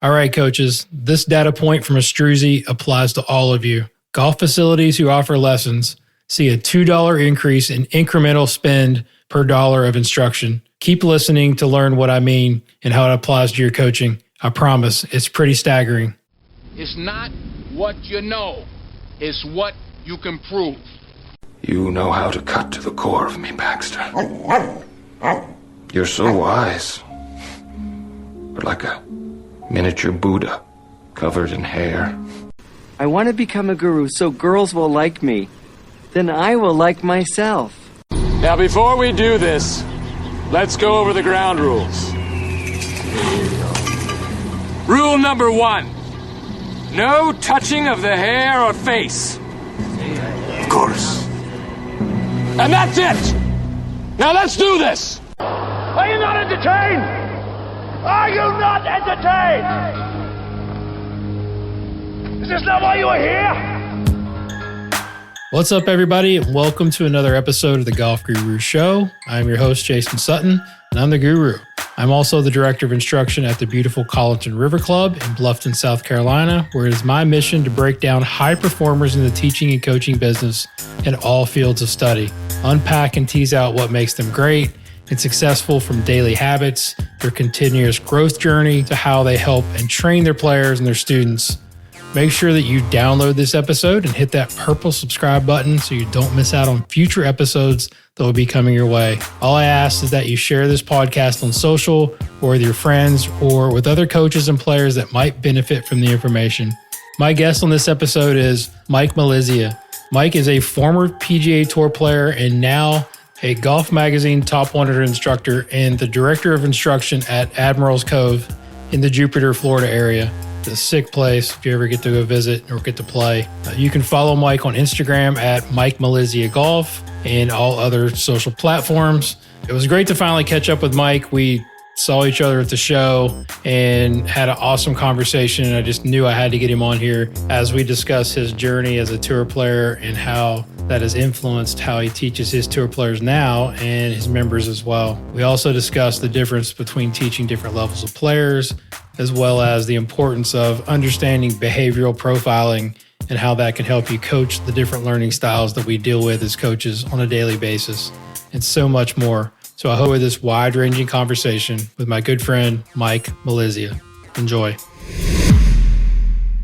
All right, coaches, this data point from Astruzi applies to all of you. Golf facilities who offer lessons see a $2 increase in incremental spend per dollar of instruction. Keep listening to learn what I mean and how it applies to your coaching. I promise, it's pretty staggering. It's not what you know, it's what you can prove. You know how to cut to the core of me, Baxter. You're so wise. But like a miniature Buddha covered in hair. I want to become a guru so girls will like me. Then I will like myself. Now, before we do this, let's go over the ground rules. Rule number 1. No touching of the hair or face. Of course. And that's it! Now let's do this! Are you not entertained? Are you not entertained? Is this not why you are here? What's up, everybody? Welcome to another episode of the Golf Guru Show. I'm your host, Jason Sutton, and I'm the Guru. I'm also the Director of Instruction at the beautiful Colleton River Club in Bluffton, South Carolina, where it is my mission to break down high performers in the teaching and coaching business in all fields of study, unpack and tease out what makes them great and successful, from daily habits, their continuous growth journey, to how they help and train their players and their students. Make sure that you download this episode and hit that purple subscribe button so you don't miss out on future episodes that will be coming your way. All I ask is that you share this podcast on social or with your friends or with other coaches and players that might benefit from the information. My guest on this episode is Mike Malizia. Mike is a former PGA Tour player and now a Golf Magazin top 100 instructor and the Director of Instruction at Admirals Cove in the Jupiter, Florida area. It's a sick place if you ever get to go visit or get to play. You can follow Mike on Instagram at Mike Malizia Golf and all other social platforms. It was great to finally catch up with Mike. We saw each other at the show and had an awesome conversation. I just knew I had to get him on here as we discuss his journey as a tour player and how that has influenced how he teaches his tour players now and his members as well. We also discussed the difference between teaching different levels of players, as well as the importance of understanding behavioral profiling and how that can help you coach the different learning styles that we deal with as coaches on a daily basis, and so much more. So I hope with this wide-ranging conversation with my good friend, Mike Malizia. Enjoy.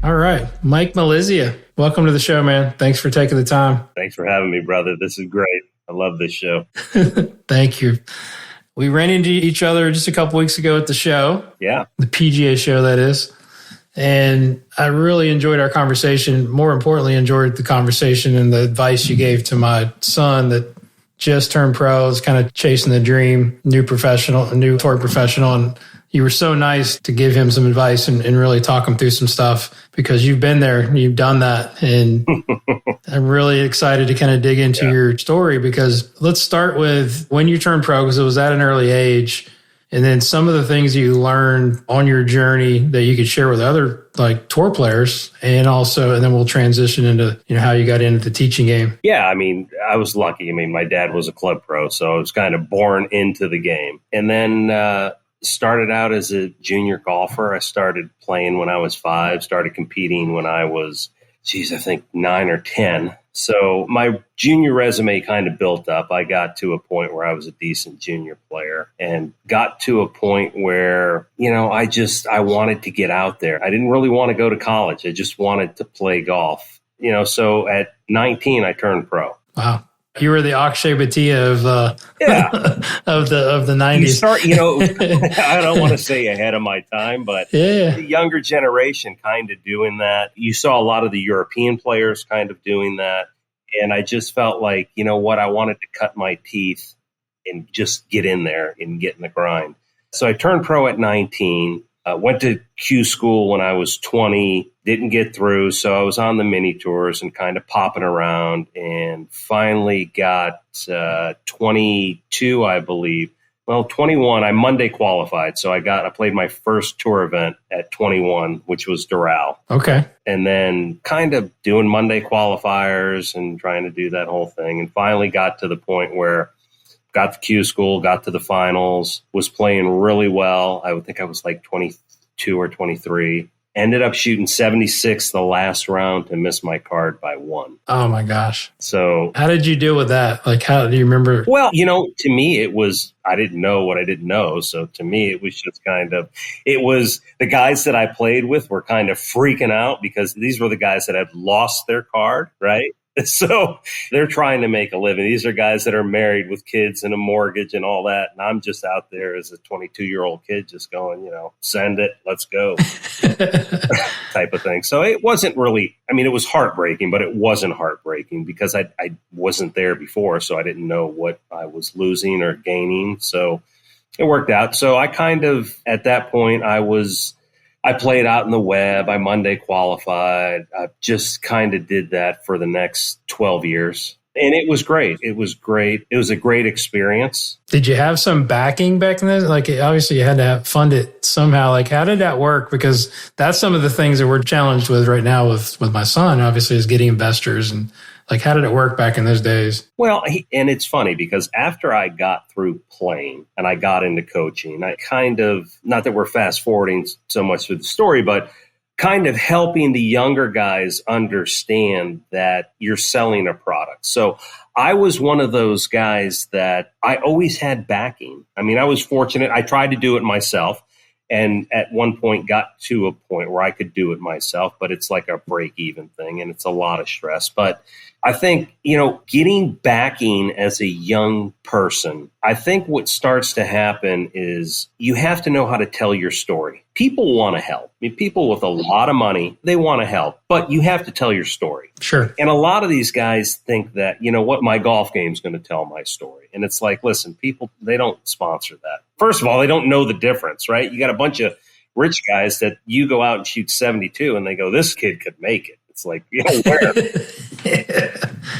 All right, Mike Malizia, welcome to the show, man. Thanks for taking the time. Thanks for having me, brother. This is great. I love this show. Thank you. We ran into each other just a couple weeks ago at the show. Yeah. The PGA show, that is. And I really enjoyed our conversation. More importantly, enjoyed the conversation and the advice you gave to my son that just turned pro, is kind of chasing the dream, new tour professional. And you were so nice to give him some advice and really talk him through some stuff, because you've been there, you've done that. And I'm really excited to kind of dig into your story, because let's start with when you turned pro, because it was at an early age. And then some of the things you learned on your journey that you could share with other like tour players, and then we'll transition into, how you got into the teaching game. Yeah. I mean, I was lucky. I mean, my dad was a club pro, so I was kind of born into the game. And then, started out as a junior golfer. I started playing when I was 5, started competing when I was, I think 9 or 10. So my junior resume kind of built up. I got to a point where I was a decent junior player, and got to a point where, I wanted to get out there. I didn't really want to go to college. I just wanted to play golf, so at 19, I turned pro. Wow. You were the Akshay Bhatia of the 90s. You start, I don't want to say ahead of my time, but the younger generation kind of doing that. You saw a lot of the European players kind of doing that. And I just felt like, I wanted to cut my teeth and just get in there and get in the grind. So I turned pro at 19. Went to Q school when I was 20, didn't get through. So I was on the mini tours and kind of popping around, and finally got 22, I believe. Well, 21, I Monday qualified. So I played my first tour event at 21, which was Doral. Okay. And then kind of doing Monday qualifiers and trying to do that whole thing. And finally got to the point where got to Q school, got to the finals, was playing really well. I would think I was like 22 or 23. Ended up shooting 76 the last round to miss my card by 1. Oh my gosh. So how did you deal with that? Like, how do you remember? Well, to me, it was, I didn't know what I didn't know. So to me, it was just it was the guys that I played with were kind of freaking out because these were the guys that had lost their card, right? So they're trying to make a living. These are guys that are married with kids and a mortgage and all that. And I'm just out there as a 22-year-old kid just going, send it, let's go type of thing. So it wasn't really, it was heartbreaking, but it wasn't heartbreaking because I wasn't there before. So I didn't know what I was losing or gaining. So it worked out. So I at that point, I played out in the web. I Monday qualified. I just kind of did that for the next 12 years. And it was great. It was great. It was a great experience. Did you have some backing back then? Like, obviously you had to fund it somehow. Like, how did that work? Because that's some of the things that we're challenged with right now with my son, obviously, is getting investors. And like, how did it work back in those days? Well, and it's funny because after I got through playing and I got into coaching, I not that we're fast forwarding so much through the story, but kind of helping the younger guys understand that you're selling a product. So I was one of those guys that I always had backing. I was fortunate. I tried to do it myself. And at one point got to a point where I could do it myself, but it's like a break even thing and it's a lot of stress. But I think, getting backing as a young person, I think what starts to happen is you have to know how to tell your story. People want to help. People with a lot of money, they want to help, but you have to tell your story. Sure. And a lot of these guys think that, my golf game is going to tell my story. And it's like, listen, people, they don't sponsor that. First of all, they don't know the difference, right? You got a bunch of rich guys that you go out and shoot 72 and they go, this kid could make it. It's like, where?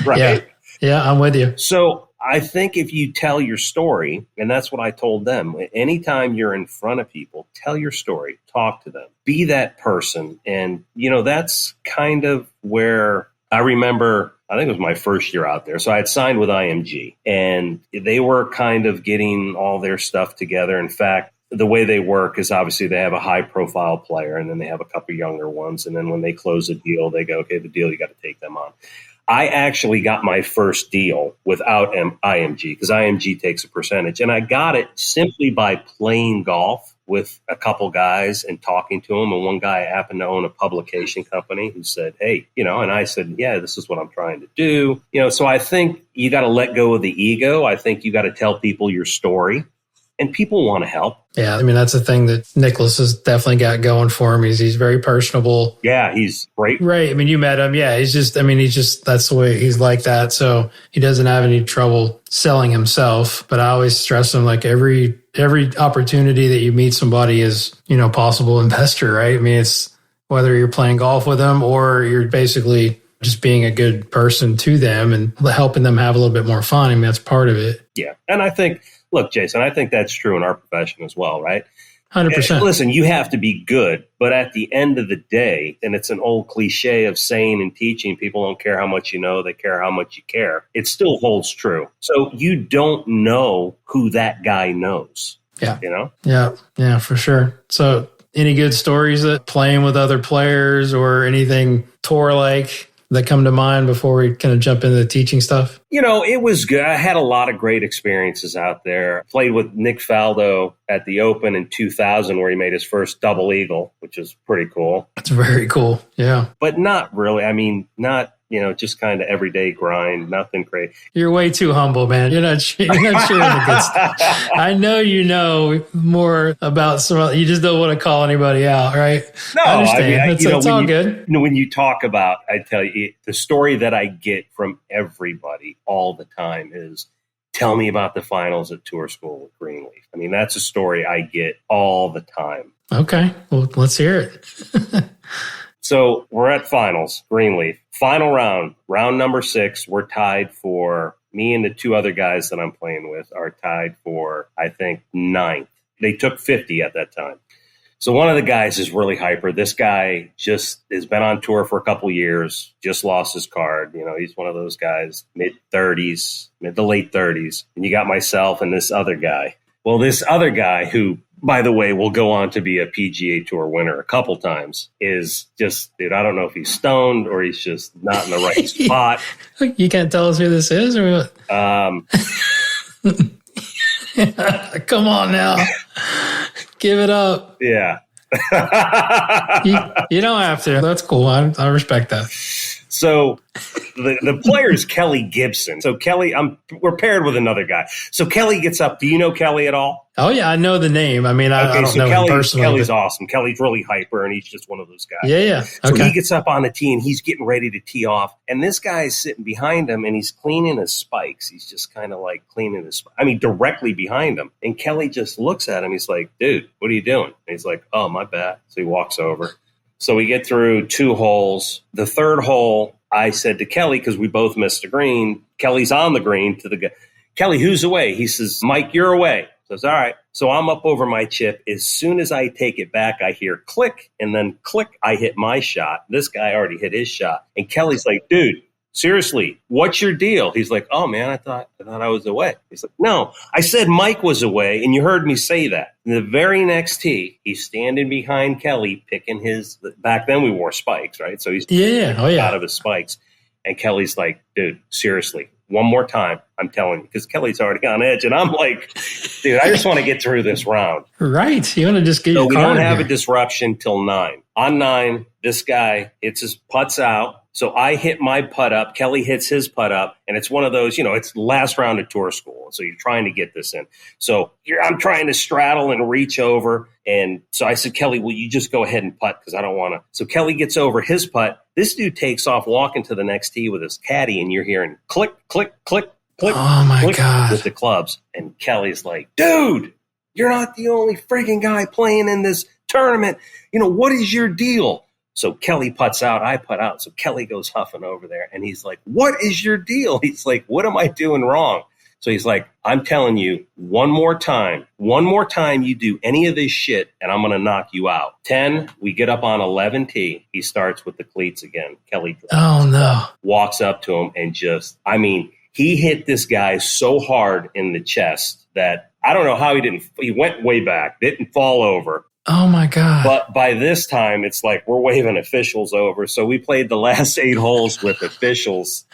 Right. Yeah, I'm with you. So I think if you tell your story, and that's what I told them, anytime you're in front of people, tell your story, talk to them, be that person. And, that's kind of where I remember, I think it was my first year out there. So I had signed with IMG and they were kind of getting all their stuff together. In fact, the way they work is obviously they have a high profile player and then they have a couple younger ones. And then when they close a deal, they go, okay, the deal, you got to take them on. I actually got my first deal without IMG because IMG takes a percentage. And I got it simply by playing golf with a couple guys and talking to them. And one guy happened to own a publication company who said, hey, and I said, yeah, this is what I'm trying to do. So I think you got to let go of the ego. I think you got to tell people your story. And people want to help. Yeah, that's the thing that Nicholas has definitely got going for him. He's very personable. Yeah, he's great. Right. You met him. Yeah, he's just, that's the way he's like that. So he doesn't have any trouble selling himself. But I always stress him, like every opportunity that you meet somebody is, possible investor, right? It's whether you're playing golf with them or you're basically just being a good person to them and helping them have a little bit more fun. That's part of it. Yeah. And I think, look, Jason, I think that's true in our profession as well, right? 100%. Listen, you have to be good, but at the end of the day, and it's an old cliche of saying and teaching, people don't care how much you know, they care how much you care. It still holds true. So you don't know who that guy knows. Yeah. Yeah, for sure. So any good stories that playing with other players or anything tour-like that come to mind before we kind of jump into the teaching stuff? It was good. I had a lot of great experiences out there. Played with Nick Faldo at the Open in 2000 where he made his first double eagle, which is pretty cool. That's very cool. Yeah. But not really. Not, just kind of everyday grind, nothing crazy. You're way too humble, man. You're not sharing the good stuff. I know you know more about some, you just don't want to call anybody out, right? No, I understand. It's all good. When you talk about, I tell you, the story that I get from everybody all the time is, tell me about the finals at Tour School with Greenleaf. That's a story I get all the time. Okay. Well, let's hear it. So we're at finals, Greenleaf. Final round number 6, we're tied for, me and the 2 other guys that I'm playing with are tied for, I think, 9th. They took 50 at that time. So one of the guys is really hyper. This guy just has been on tour for a couple years, just lost his card. He's one of those guys, mid to late 30s. And you got myself and this other guy. Well, this other guy who by the way, will go on to be a PGA Tour winner a couple times, is just, dude, I don't know if he's stoned or he's just not in the right spot. You can't tell us who this is? Or what? Come on now. Give it up. Yeah. You don't have to. That's cool. I respect that. So the player is Kelly Gibson. So Kelly, we're paired with another guy. So Kelly gets up. Do you know Kelly at all? Oh, yeah, I know the name. I mean, I don't know him personally. Kelly's awesome. Kelly's really hyper, and he's just one of those guys. Yeah. Okay. So he gets up on the tee, and he's getting ready to tee off. And this guy is sitting behind him, and he's cleaning his spikes. He's just kind of like cleaning his spikes. I mean, directly behind him. And Kelly just looks at him. He's like, dude, what are you doing? And he's like, oh, my bad. So he walks over. So we get through 2 holes. The third hole, I said to Kelly, because we both missed the green, Kelly's on the green, to the guy, Kelly, who's away? He says, Mike, you're away. I says, all right. So I'm up over my chip. As soon as I take it back, I hear click, and then click, I hit my shot. This guy already hit his shot. And Kelly's like, dude, seriously, what's your deal? He's like, oh, man, I thought I was away. He's like, no, I said Mike was away, and you heard me say that. In the very next tee, he's standing behind Kelly, picking his – back then we wore spikes, right? So he's out of his spikes. And Kelly's like, dude, seriously, one more time, I'm telling you, because Kelly's already on edge. And I'm like, dude, I just want to get through this round. Right. You want to just get your we card don't have here. a disruption till 9. On 9, this guy hits his putts out. So I hit my putt up. Kelly hits his putt up. And it's one of those, it's last round of tour school. So you're trying to get this in. So I'm trying to straddle and reach over. And so I said, Kelly, will you just go ahead and putt? Because I don't want to. So Kelly gets over his putt. This dude takes off walking to the next tee with his caddy. And you're hearing click, click, click, click. Oh, my click God. With the clubs. And Kelly's like, dude, you're not the only freaking guy playing in this tournament. What is your deal? So Kelly putts out, I putt out. So Kelly goes huffing over there, and he's like, what is your deal? He's like, what am I doing wrong? So he's like, I'm telling you, one more time you do any of this shit, and I'm going to knock you out. 10, we get up on 11 tee. He starts with the cleats again. Kelly walks up to him and he hit this guy so hard in the chest that I don't know how he went way back, didn't fall over. Oh, my God. But by this time, it's like we're waving officials over. So we played the last 8 holes with officials.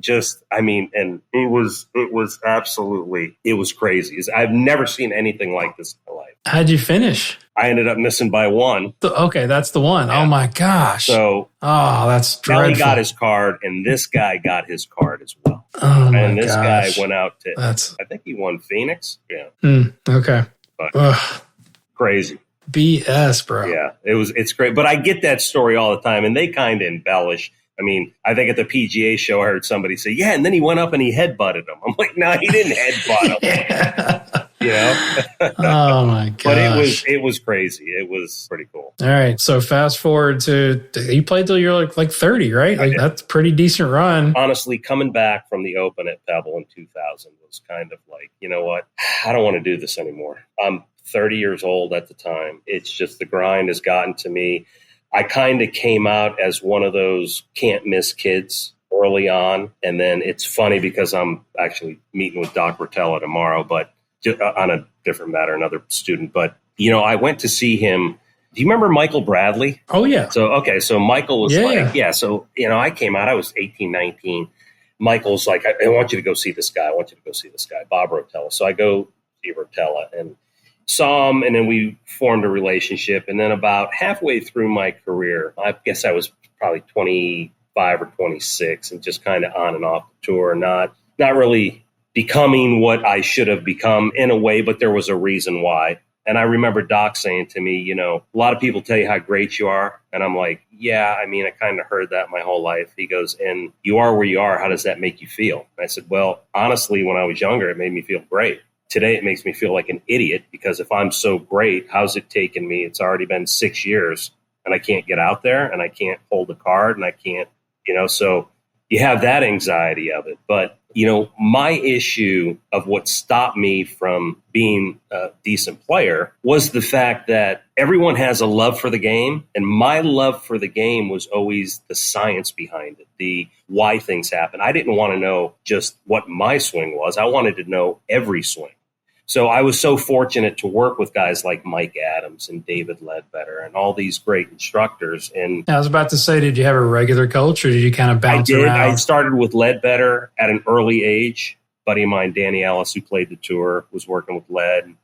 And it was absolutely, it was crazy. I've never seen anything like this in my life. How'd you finish? I ended up missing by 1. Okay, that's the one. Yeah. Oh, my gosh. So that's dreadful. Kelly got his card, and this guy got his card as well. Oh, my And this gosh. guy went out to, I think he won Phoenix. Yeah. Okay. But crazy. BS, bro. Yeah, it's great. But I get that story all the time, and they kind of embellish. I mean, I think at the PGA show, I heard somebody say, yeah, and then he went up and he headbutted him. I'm like, no, he didn't headbutt him. Oh, my gosh. But it was crazy. It was pretty cool. All right. So fast forward to, you played till you're like 30, right? Like that's a pretty decent run. Honestly, coming back from the Open at Pebble in 2000 was kind of like, you know what? I don't want to do this anymore. I'm 30 years old at the time. It's just the grind has gotten to me. I kind of came out as one of those can't miss kids early on. And then it's funny because I'm actually meeting with Doc Rotella tomorrow, but on a different matter, another student. But, I went to see him. Do you remember Michael Bradley? Oh, yeah. So Michael was So, I came out, I was 18, 19. Michael's like, I want you to go see this guy. Bob Rotella. So I go see Rotella and saw him, and then we formed a relationship. And then about halfway through my career, I guess I was probably 25 or 26 and just kind of on and off the tour, not really becoming what I should have become in a way, but there was a reason why. And I remember Doc saying to me, a lot of people tell you how great you are. And I'm like, yeah, I kind of heard that my whole life. He goes, and you are where you are. How does that make you feel? And I said, well, honestly, when I was younger, it made me feel great. Today, it makes me feel like an idiot because if I'm so great, how's it taken me? It's already been 6 years and I can't get out there and I can't hold a card and I can't, so you have that anxiety of it. But, my issue of what stopped me from being a decent player was the fact that everyone has a love for the game. And my love for the game was always the science behind it, the why things happen. I didn't want to know just what my swing was. I wanted to know every swing. So I was so fortunate to work with guys like Mike Adams and David Ledbetter and all these great instructors. And I was about to say, did you have a regular coach or did you kind of bounce around? I started with Ledbetter at an early age. A buddy of mine, Danny Ellis, who played the tour, was working with Led.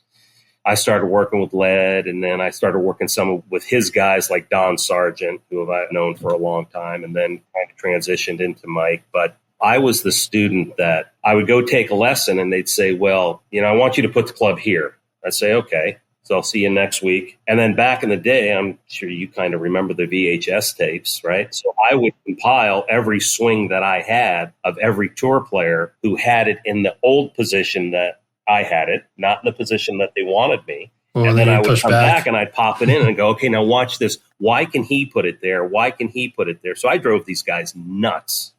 I started working with Led, and then I started working some with his guys like Don Sargent, who I've known for a long time, and then kind of transitioned into Mike. But I was the student that I would go take a lesson and they'd say, well, I want you to put the club here. I'd say, okay, so I'll see you next week. And then back in the day, I'm sure you kind of remember the VHS tapes, right? So I would compile every swing that I had of every tour player who had it in the old position that I had it, not in the position that they wanted me. Well, and then I would come back and I'd pop it in and go, okay, now watch this. Why can he put it there? Why can he put it there? So I drove these guys nuts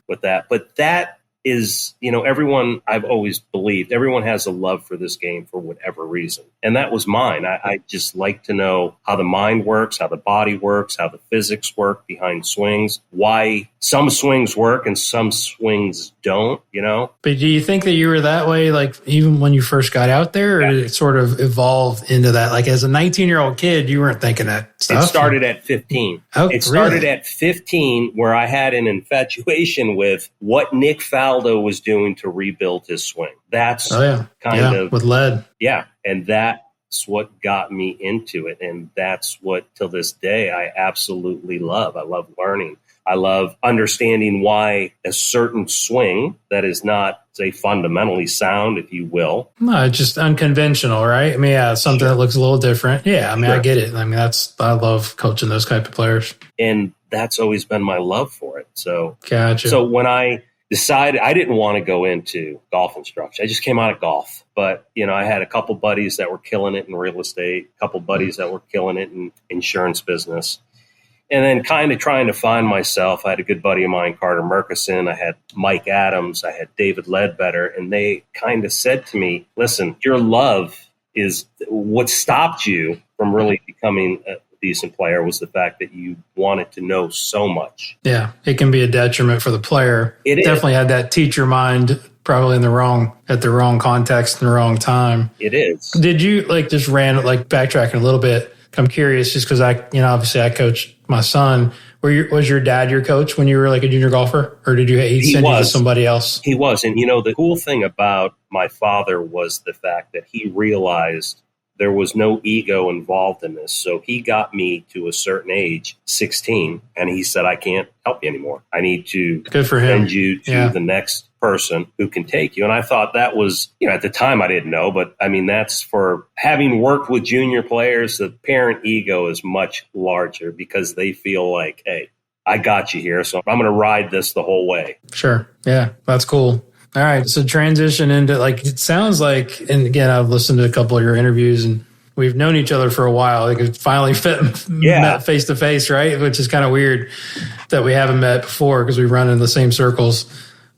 with that. But that is, everyone, I've always believed, everyone has a love for this game for whatever reason. And that was mine. I just like to know how the mind works, how the body works, how the physics work behind swings, why some swings work and some swings don't, But do you think that you were that way, like even when you first got out there, or did it sort of evolve into that? Like as a 19-year-old kid, you weren't thinking that stuff? It started at 15. It started at 15 where I had an infatuation with what Nick Faldo was doing to rebuild his swing. That's kind of with Led. Yeah. And that's what got me into it. And that's what, till this day, I absolutely love. I love learning. I love understanding why a certain swing that is not, say, fundamentally sound, if you will. No, it's just unconventional, right? I mean, something that looks a little different. Yeah, I mean, I get it. I mean, I love coaching those type of players. And that's always been my love for it. So, gotcha. So when I decided I didn't want to go into golf instruction, I just came out of golf. But, I had a couple buddies that were killing it in real estate, a couple buddies that were killing it in insurance business. And then kind of trying to find myself, I had a good buddy of mine, Carter Murkison. I had Mike Adams. I had David Ledbetter. And they kind of said to me, listen, your love is what stopped you from really becoming a decent player was the fact that you wanted to know so much. Yeah, it can be a detriment for the player. It definitely had that teacher mind probably at the wrong context and the wrong time. It is. Did you just backtracking a little bit? I'm curious just because obviously I coached my son. Was your dad your coach when you were like a junior golfer, or did he send you to somebody else? He was. And the cool thing about my father was the fact that he realized there was no ego involved in this. So he got me to a certain age, 16, and he said, I can't help you anymore. I need to send you to the next person who can take you. And I thought that was, at the time I didn't know, but I mean, that's for having worked with junior players, the parent ego is much larger because they feel like, hey, I got you here, so I'm going to ride this the whole way. Sure. Yeah, that's cool. All right. So transition into it sounds like, and again, I've listened to a couple of your interviews and we've known each other for a while. It finally met face to face, right? Which is kind of weird that we haven't met before because we run in the same circles.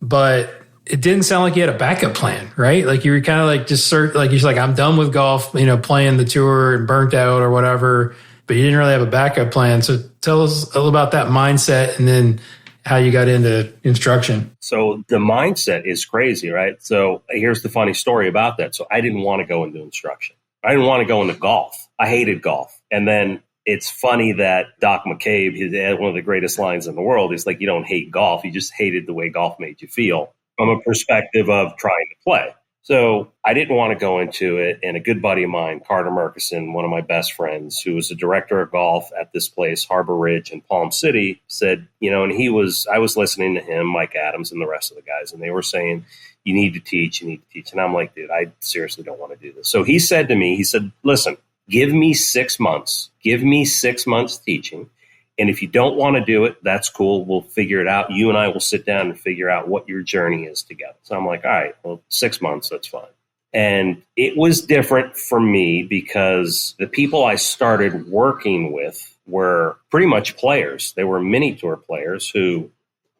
But it didn't sound like you had a backup plan, right? Like you were kind of you're like, I'm done with golf, playing the tour and burnt out or whatever, but you didn't really have a backup plan. So tell us a little about that mindset and then how you got into instruction. So the mindset is crazy, right? So here's the funny story about that. So I didn't want to go into instruction. I didn't want to go into golf. I hated golf. And then it's funny that Doc McCabe, one of the greatest lines in the world, is like, you don't hate golf. You just hated the way golf made you feel from a perspective of trying to play. So I didn't want to go into it. And a good buddy of mine, Carter Murkison, one of my best friends, who was the director of golf at this place, Harbor Ridge in Palm City, said, and I was listening to him, Mike Adams, and the rest of the guys, and they were saying, you need to teach. And I'm like, dude, I seriously don't want to do this. So he said to me, listen, give me 6 months. Give me 6 months teaching. And if you don't want to do it, that's cool. We'll figure it out. You and I will sit down and figure out what your journey is together. So I'm like, all right, well, 6 months, that's fine. And it was different for me because the people I started working with were pretty much players. They were mini tour players who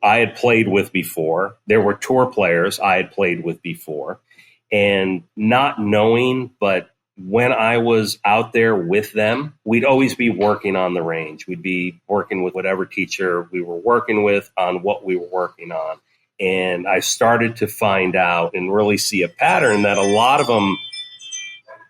I had played with before. There were tour players I had played with before. And not knowing, but when I was out there with them, we'd always be working on the range. We'd be working with whatever teacher we were working with on what we were working on. And I started to find out and really see a pattern that a lot of them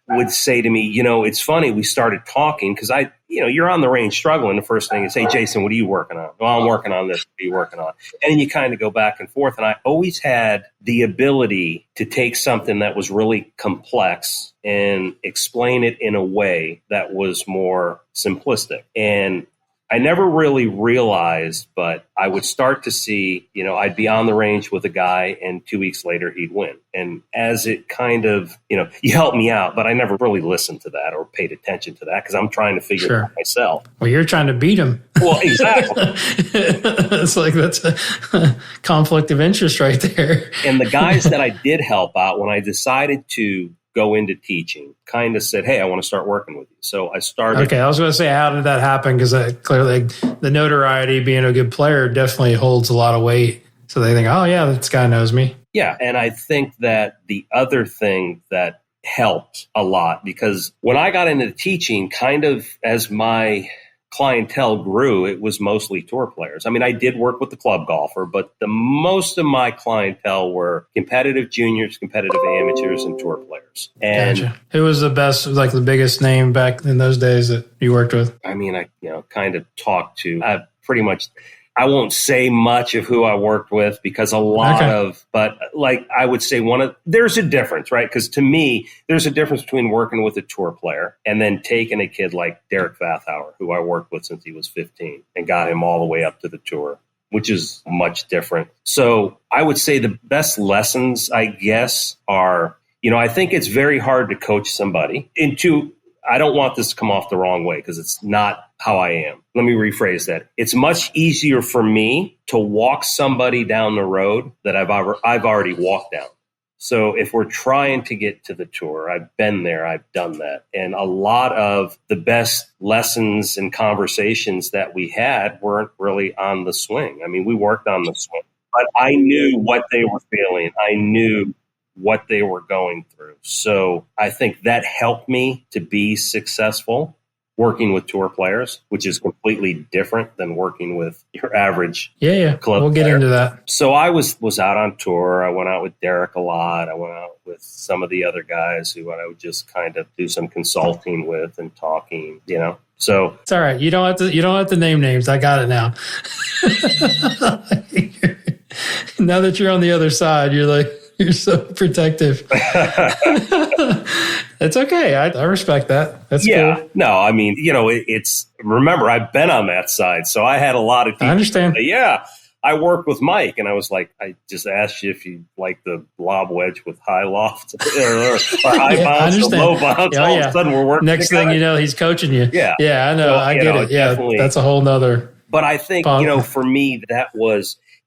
would say to me, it's funny, we started talking because you're on the range struggling. The first thing is, hey, Jason, what are you working on? Well, I'm working on this. What are you working on? And you kind of go back and forth. And I always had the ability to take something that was really complex and explain it in a way that was more simplistic. And I never really realized, but I would start to see, I'd be on the range with a guy and 2 weeks later he'd win. And as it kind of, you helped me out, but I never really listened to that or paid attention to that because I'm trying to figure it out myself. Well, you're trying to beat him. Well, exactly. It's like that's a conflict of interest right there. And the guys that I did help out when I decided to go into teaching kind of said, hey, I want to start working with you. So I started. Okay, I was going to say, how did that happen? Because clearly the notoriety, being a good player, definitely holds a lot of weight. So they think, oh, yeah, this guy knows me. Yeah, and I think that the other thing that helped a lot, because when I got into teaching, kind of as my clientele grew, it was mostly tour players. I mean, I did work with the club golfer, but the most of my clientele were competitive juniors, competitive amateurs, and tour players. And gotcha. Who was the best, like the biggest name back in those days that you worked with? I mean, I kind of talked to pretty much. I won't say much of who I worked with because a lot of, but like I would say there's a difference, right? Because to me, there's a difference between working with a tour player and then taking a kid like Derek Vathauer, who I worked with since he was 15 and got him all the way up to the tour, which is much different. So I would say the best lessons, I guess, are, I think it's very hard to coach somebody I don't want this to come off the wrong way because it's not how I am. Let me rephrase that. It's much easier for me to walk somebody down the road that I've already walked down. So if we're trying to get to the tour, I've been there, I've done that. And a lot of the best lessons and conversations that we had weren't really on the swing. I mean, we worked on the swing, but I knew what they were feeling. I knew what they were going through. So I think that helped me to be successful working with tour players, which is completely different than working with your average club we'll get player. into that. So I was out on tour. I went out with Derek a lot. I went out with some of the other guys who I would just kind of do some consulting with and talking, So it's all right. You don't have to name names. I got it now. Now that you're on the other side, you're so protective. It's okay. I respect that. That's cool. No, I mean, remember, I've been on that side, so I had a lot of people. I understand. I worked with Mike, and I was like, I just asked you if you like the lob wedge with high loft or high bounce or low bounce. All of a sudden, we're working Next together. thing you know, he's coaching you. Yeah. Yeah, I know. I get it. Yeah, definitely. That's a whole nother. But I think, for me,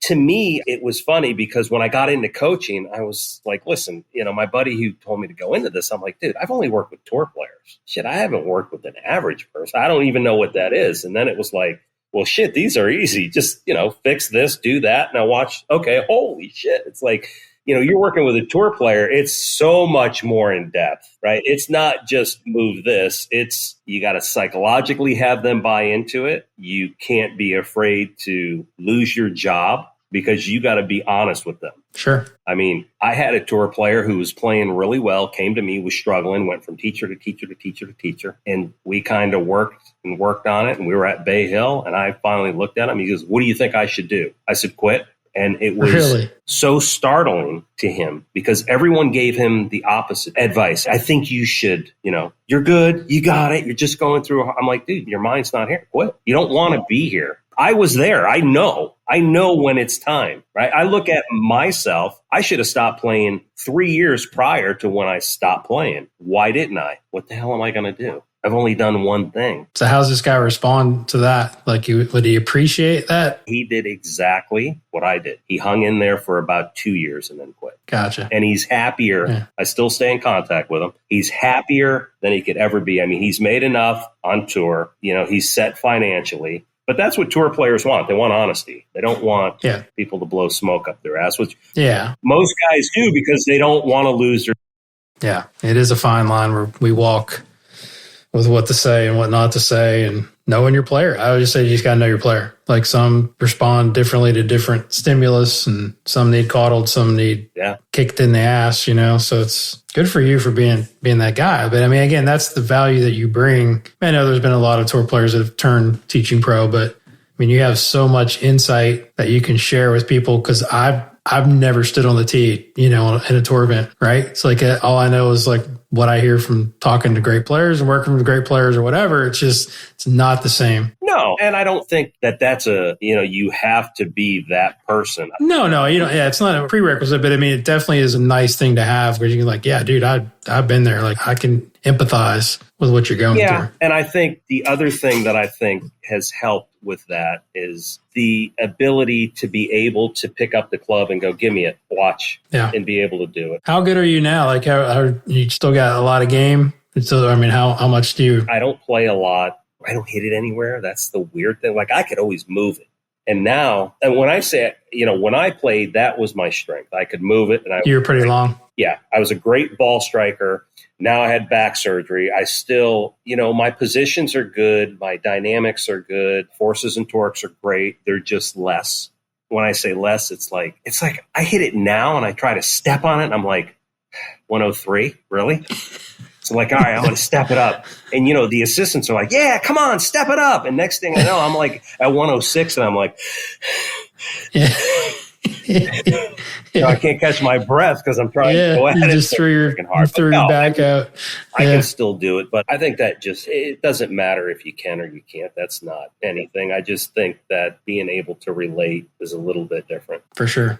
to me, it was funny because when I got into coaching, I was like, listen, my buddy who told me to go into this, I'm like, dude, I've only worked with tour players. Shit, I haven't worked with an average person. I don't even know what that is. And then it was like, well, shit, these are easy. Just, fix this, do that. Now watch. Okay, holy shit. It's like, you're working with a tour player. It's so much more in depth, right? It's not just move this. You got to psychologically have them buy into it. You can't be afraid to lose your job because you got to be honest with them. Sure. I mean, I had a tour player who was playing really well, came to me, was struggling, went from teacher to teacher to teacher to teacher. And we kind of worked on it. And we were at Bay Hill. And I finally looked at him. He goes, what do you think I should do? I said, quit. And it was so startling to him because everyone gave him the opposite advice. I think you should, you're good. You got it. You're just going through. I'm like, dude, your mind's not here. Quit. You don't want to be here. I was there. I know when it's time, right? I look at myself. I should have stopped playing 3 years prior to when I stopped playing. Why didn't I? What the hell am I going to do? I've only done one thing. So how's this guy respond to that? Like, would he appreciate that? He did exactly what I did. He hung in there for about 2 years and then quit. Gotcha. And he's happier. Yeah. I still stay in contact with him. He's happier than he could ever be. I mean, he's made enough on tour. He's set financially. But that's what tour players want. They want honesty. They don't want people to blow smoke up their ass, which most guys do because they don't want to lose their. Yeah, it is a fine line where we walk with what to say and what not to say. And knowing your player. I would just say you just got to know your player. Like some respond differently to different stimulus, and some need coddled, some need kicked in the ass, so it's good for you for being that guy. But I mean, again, that's the value that you bring. I know there's been a lot of tour players that have turned teaching pro, but I mean, you have so much insight that you can share with people, because I've never stood on the tee, in a tour event, right? It's like all I know is like what I hear from talking to great players and working with great players or whatever. It's not the same. No, and I don't think that's you have to be that person. No, you don't. Yeah, it's not a prerequisite, but I mean, it definitely is a nice thing to have, where you can like, yeah, dude, I've been there. Like, I can empathize with what you're going through. And I think the other thing that I think has helped with that is the ability to be able to pick up the club and go, give me it, watch, and be able to do it. How good are you now? Like, how you still got a lot of game? So, I mean, how much do you? I don't play a lot. I don't hit it anywhere. That's the weird thing. Like, I could always move it. And now, and when I say, when I played, that was my strength. I could move it. And you were pretty long. Yeah. I was a great ball striker. Now I had back surgery. I still, my positions are good. My dynamics are good. Forces and torques are great. They're just less. When I say less, it's like I hit it now and I try to step on it and I'm like, 103, really? So like, all right, I'm going to step it up. And, the assistants are like, yeah, come on, step it up. And next thing I know, I'm like at 106 and I'm like, I can't catch my breath because I'm trying to go at it. Just threw your back out. I can still do it, but I think that it doesn't matter if you can or you can't. That's not anything. I just think that being able to relate is a little bit different. For sure.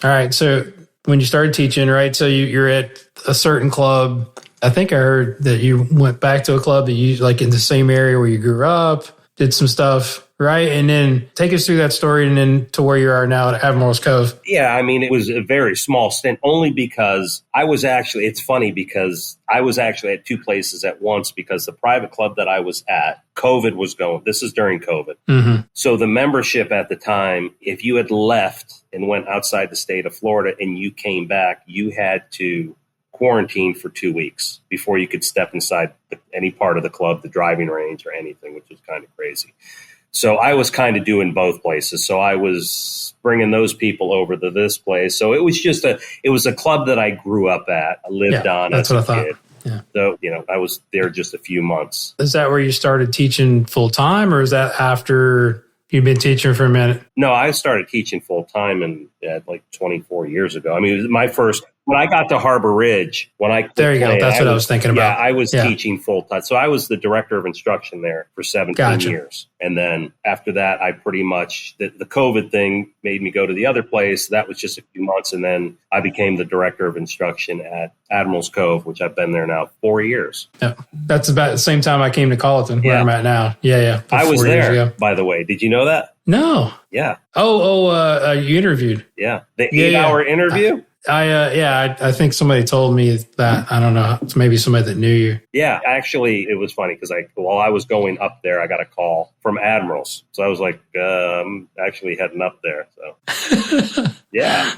All right. So when you started teaching, right? So you're at a certain club. I think I heard that you went back to a club that you like in the same area where you grew up, did some stuff, right? And then take us through that story and then to where you are now at Admirals Cove. Yeah, I mean, it was a very small stint only because it's funny because I was actually at two places at once because the private club that I was at, COVID was going. This is during COVID. Mm-hmm. So the membership at the time, if you had left and went outside the state of Florida and you came back, you had to quarantine for 2 weeks before you could step inside any part of the club, the driving range or anything, which was kind of crazy. So I was kind of doing both places. So I was bringing those people over to this place. So it was a club that I grew up at, I lived on as a kid. Yeah. So, I was there just a few months. Is that where you started teaching full time, or is that after you've been teaching for a minute? No, I started teaching full time like 24 years ago. I mean, it was my first. When I got to Harbor Ridge, there you go. That's what I was thinking about. Yeah, I was teaching full time. So I was the director of instruction there for 17 years. And then after that, I pretty much, the COVID thing made me go to the other place. That was just a few months. And then I became the director of instruction at Admirals Cove, which I've been there now 4 years. Yeah, that's about the same time I came to Colleton, where I'm at now. Yeah. I was there, by the way. Did you know that? No. Yeah. You interviewed. Yeah. The 8-hour interview? I think somebody told me that. I don't know. It's maybe somebody that knew you. Yeah, actually, it was funny because while I was going up there, I got a call from Admirals. So I was like, I'm actually heading up there. So, yeah.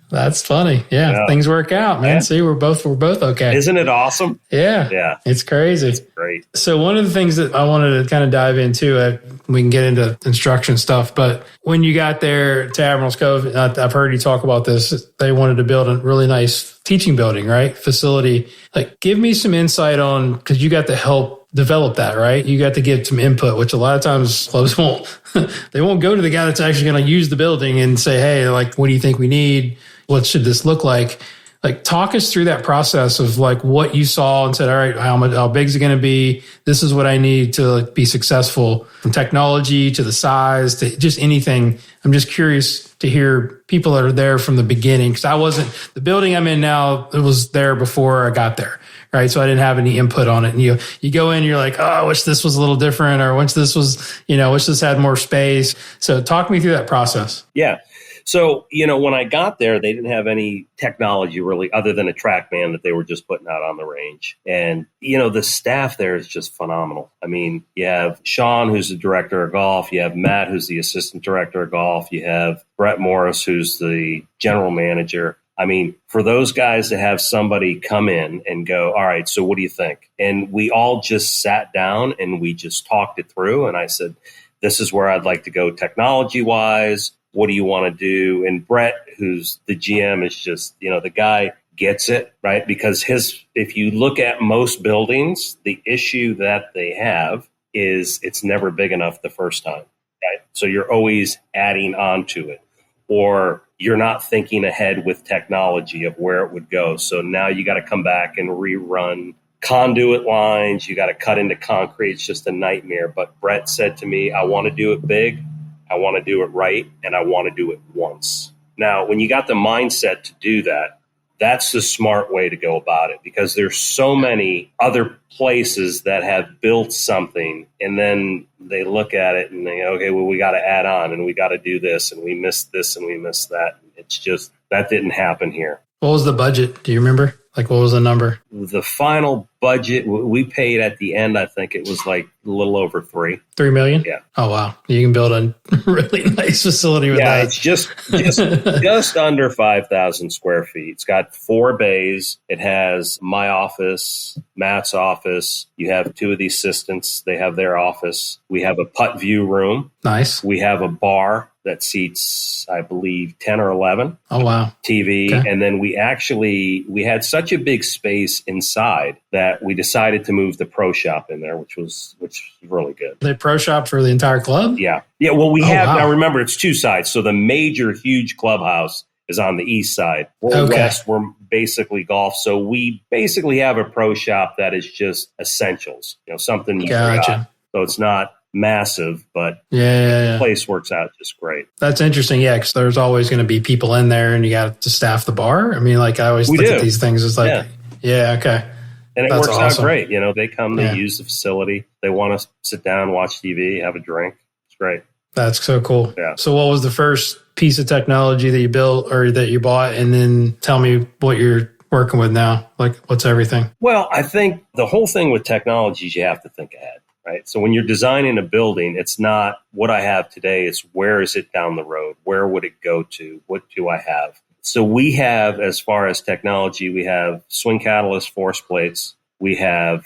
That's funny. Yeah, things work out, man. Yeah. See, we're both okay. Isn't it awesome? Yeah. It's crazy. It's great. So one of the things that I wanted to kind of dive into, we can get into instruction stuff, but when you got there to Admirals Cove, I've heard you talk about this. They wanted to build a really nice teaching building, right? Facility. Like, give me some insight on, because you got to help develop that, right? You got to give some input, which a lot of times clubs won't. They won't go to the guy that's actually going to use the building and say, hey, like, what do you think we need? What should this look like? Like, talk us through that process of like what you saw and said, all right, how big is it going to be? This is what I need to be successful, from technology to the size to just anything. I'm just curious to hear people that are there from the beginning, because the building I'm in now, it was there before I got there. Right. So I didn't have any input on it. And you go in, you're like, oh, I wish this was a little different, or wish this was, wish this had more space. So talk me through that process. Yeah. So, when I got there, they didn't have any technology really other than a TrackMan that they were just putting out on the range. And, the staff there is just phenomenal. I mean, you have Sean, who's the director of golf. You have Matt, who's the assistant director of golf. You have Brett Morris, who's the general manager. I mean, for those guys to have somebody come in and go, all right, so what do you think? And we all just sat down and we just talked it through. And I said, this is where I'd like to go technology wise. What do you want to do? And Brett, who's the GM, is just, the guy gets it, right? Because if you look at most buildings, the issue that they have is it's never big enough the first time, right? So you're always adding on to it, or you're not thinking ahead with technology of where it would go. So now you got to come back and rerun conduit lines. You got to cut into concrete. It's just a nightmare. But Brett said to me, I want to do it big. I want to do it right. And I want to do it once. Now, when you got the mindset to do that, that's the smart way to go about it, because there's so many other places that have built something and then they look at it and they, okay, well, we got to add on and we got to do this and we missed this and we missed that. It's just, that didn't happen here. What was the budget? Do you remember? Like, what was the number? The final budget we paid at the end, I think it was like a little over $3 million. Yeah. Oh, wow. You can build a really nice facility with that. Yeah, it's just under 5,000 square feet. It's got 4 bays. It has my office, Matt's office. You have 2 of the assistants. They have their office. We have a putt view room. Nice. We have a bar that seats, I believe, 10 or 11. Oh, wow. TV. Okay. And then we had such a big space inside that we decided to move the pro shop in there, which was really good. The pro shop for the entire club? Yeah. Yeah. Well, Wow. Now remember, it's 2 sides. So the major, huge clubhouse is on the east side. We're west, we're basically golf. So we basically have a pro shop that is just essentials, something you forgot. So it's not massive, but the place works out just great. That's interesting. Yeah, because there's always going to be people in there and you got to staff the bar. I mean, like I always look at these things as like, okay. And it works out great. They come, they use the facility. They want to sit down, watch TV, have a drink. It's great. That's so cool. Yeah. So what was the first piece of technology that you built or that you bought? And then tell me what you're working with now. Like, what's everything? Well, I think the whole thing with technology is you have to think ahead. Right. So when you're designing a building, it's not what I have today. It's where is it down the road? Where would it go to? What do I have? So we have, as far as technology, we have swing catalyst force plates. We have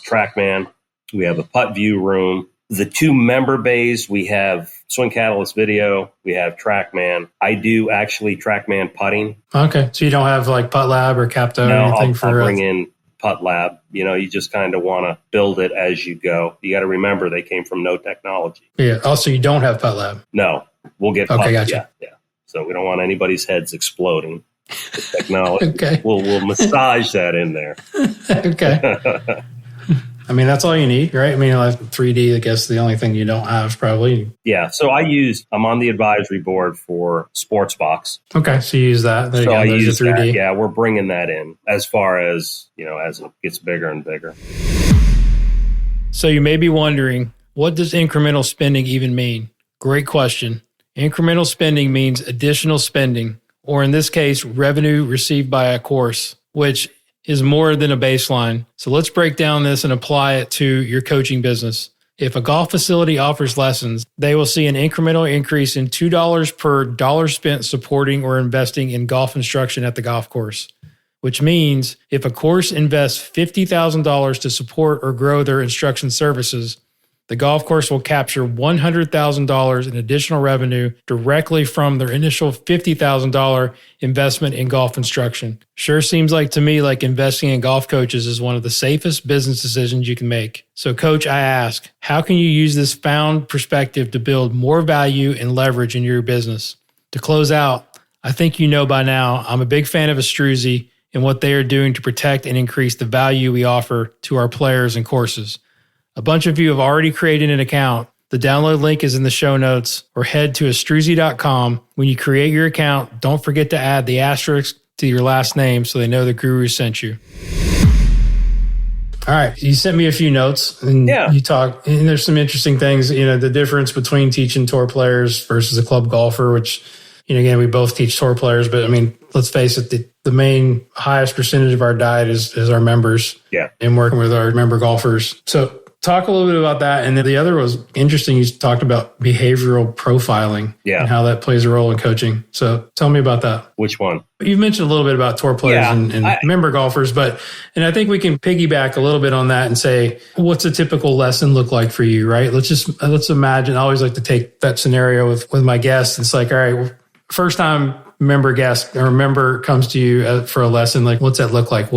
TrackMan. We have a putt view room. The 2 member bays, we have swing catalyst video. We have TrackMan. I do actually TrackMan putting. Okay. So you don't have like Putt Lab or Capto or anything I'll bring in Putt Lab. You just kind of want to build it as you go. You got to remember they came from no technology. Yeah. Also, you don't have Putt Lab. No, we'll get. Okay, gotcha. Yeah. So we don't want anybody's heads exploding with technology. Okay. We'll massage that in there. Okay. I mean, that's all you need, right? I mean, like 3D, I guess the only thing you don't have probably. Yeah. So I'm on the advisory board for Sportsbox. Okay. So you use that. There so you go. I There's use 3D. that. Yeah. We're bringing that in as far as, as it gets bigger and bigger. So you may be wondering, what does incremental spending even mean? Great question. Incremental spending means additional spending, or in this case, revenue received by a course, which is more than a baseline. So let's break down this and apply it to your coaching business. If a golf facility offers lessons, they will see an incremental increase in $2 per dollar spent supporting or investing in golf instruction at the golf course, which means if a course invests $50,000 to support or grow their instruction services, the golf course will capture $100,000 in additional revenue directly from their initial $50,000 investment in golf instruction. Sure seems like to me like investing in golf coaches is one of the safest business decisions you can make. So coach, I ask, how can you use this found perspective to build more value and leverage in your business? To close out, I think you know by now, I'm a big fan of Astruzi and what they are doing to protect and increase the value we offer to our players and courses. A bunch of you have already created an account. The download link is in the show notes, or head to astruzi.com. When you create your account, don't forget to add the asterisk to your last name so they know the guru sent you. All right. You sent me a few notes and you talk, and there's some interesting things, the difference between teaching tour players versus a club golfer, which, again, we both teach tour players, but I mean, let's face it, the main highest percentage of our diet is our members. Yeah. And working with our member golfers. So Talk a little bit about that. And then the other was interesting. You talked about behavioral profiling and how that plays a role in coaching. So tell me about that. Which one? You mentioned a little bit about tour players and member golfers, and I think we can piggyback a little bit on that and say, what's a typical lesson look like for you, right? Let's imagine. I always like to take that scenario with my guests. It's like, all right, first time member comes to you for a lesson. Like, what's that look like?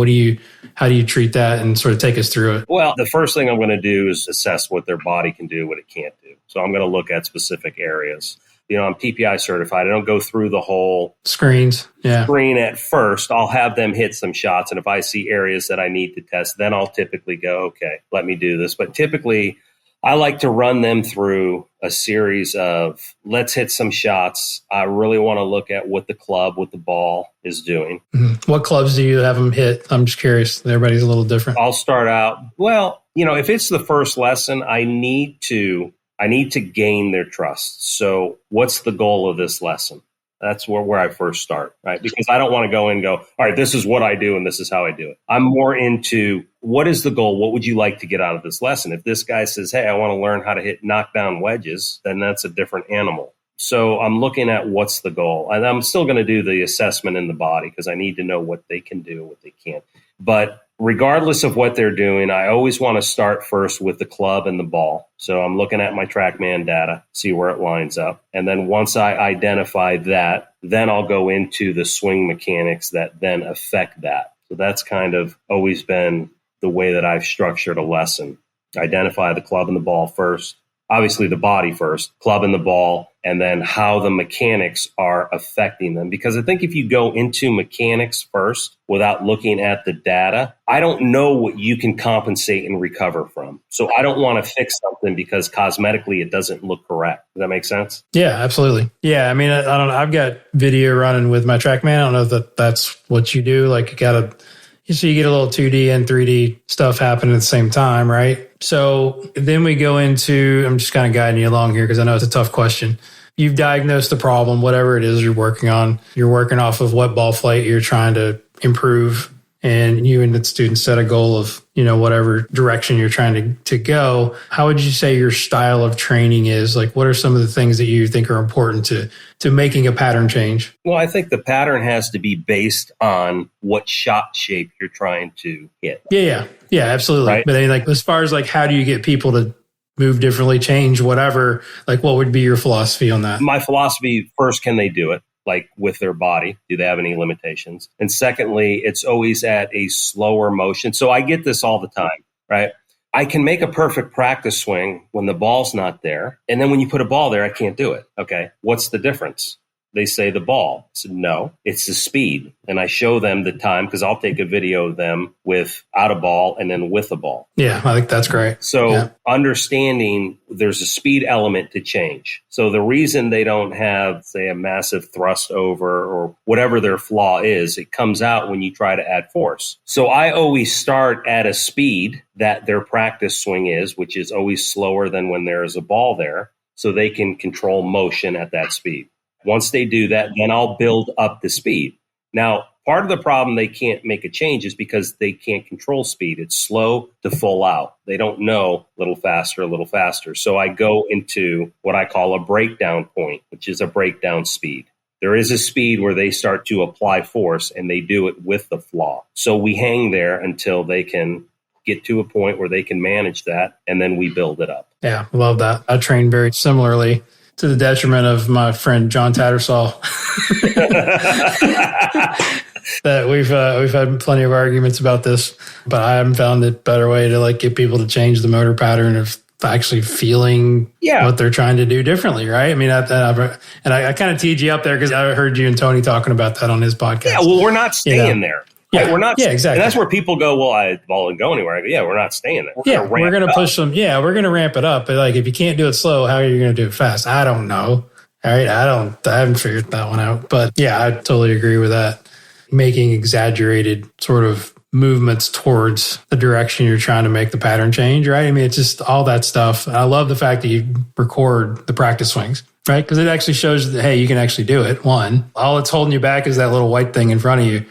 How do you treat that and sort of take us through it? Well, the first thing I'm going to do is assess what their body can do, what it can't do. So I'm going to look at specific areas. I'm PPI certified. I don't go through the whole screen at first. I'll have them hit some shots. And if I see areas that I need to test, then I'll typically go, okay, let me do this. But typically, I like to run them through a series of, let's hit some shots. I really want to look at what the club, what the ball is doing. Mm-hmm. What clubs do you have them hit? I'm just curious. Everybody's a little different. I'll start out, if it's the first lesson, I need to gain their trust. So what's the goal of this lesson? That's where I first start, right? Because I don't want to go in and go, all right, this is what I do and this is how I do it. I'm more into, what is the goal? What would you like to get out of this lesson? If this guy says, hey, I want to learn how to hit knockdown wedges, then that's a different animal. So I'm looking at what's the goal. And I'm still going to do the assessment in the body because I need to know what they can do, what they can't. But regardless of what they're doing, I always want to start first with the club and the ball. So I'm looking at my TrackMan data, see where it lines up. And then once I identify that, then I'll go into the swing mechanics that then affect that. So that's kind of always been the way that I've structured a lesson. Identify the club and the ball first. Obviously the body first, club and the ball, and then how the mechanics are affecting them. Because I think if you go into mechanics first without looking at the data, I don't know what you can compensate and recover from. So I don't want to fix something because cosmetically it doesn't look correct. Does that make sense? Yeah, absolutely. Yeah, I mean, I don't know. I've got video running with my TrackMan. I don't know if that's what you do. Like you get a little 2D and 3D stuff happening at the same time, right? So then we go into, I'm just kind of guiding you along here because I know it's a tough question. You've diagnosed the problem, whatever it is you're working on. You're working off of what ball flight you're trying to improve. And you and the student set a goal of, whatever direction you're trying to go. How would you say your style of training is? Like, what are some of the things that you think are important to making a pattern change? Well, I think the pattern has to be based on what shot shape you're trying to hit. Yeah, absolutely. Right? But as far as how do you get people to move differently, change, whatever, what would be your philosophy on that? My philosophy, first, can they do it? With their body, do they have any limitations? And secondly, it's always at a slower motion. So I get this all the time, right? I can make a perfect practice swing when the ball's not there. And then when you put a ball there, I can't do it. Okay. What's the difference? They say the ball. I said, no, it's the speed. And I show them the time because I'll take a video of them without a ball and then with a ball. Yeah, I think that's great. So understanding there's a speed element to change. So the reason they don't have, say, a massive thrust over or whatever their flaw is, it comes out when you try to add force. So I always start at a speed that their practice swing is, which is always slower than when there is a ball there, so they can control motion at that speed. Once they do that, then I'll build up the speed. Now, part of the problem they can't make a change is because they can't control speed. It's slow to full out. They don't know a little faster. So I go into what I call a breakdown point, which is a breakdown speed. There is a speed where they start to apply force and they do it with the flaw. So we hang there until they can get to a point where they can manage that, and then we build it up. Yeah, love that. I train very similarly, to the detriment of my friend John Tattersall. That we've had plenty of arguments about this, but I haven't found a better way to get people to change the motor pattern of actually feeling what they're trying to do differently, right? I mean, I kind of teed you up there because I heard you and Tony talking about that on his podcast. Yeah, well, we're not staying there. Yeah, right? We're not. Yeah, exactly. And that's where people go, well, the ball didn't go anywhere. I go, yeah, we're not staying there. We're going to push them. Yeah, we're going to ramp it up. But if you can't do it slow, how are you going to do it fast? I don't know. All right. I haven't figured that one out. But yeah, I totally agree with that. Making exaggerated sort of movements towards the direction you're trying to make the pattern change, right? I mean, it's just all that stuff. And I love the fact that you record the practice swings, right? Because it actually shows that, hey, you can actually do it. One, all it's holding you back is that little white thing in front of you.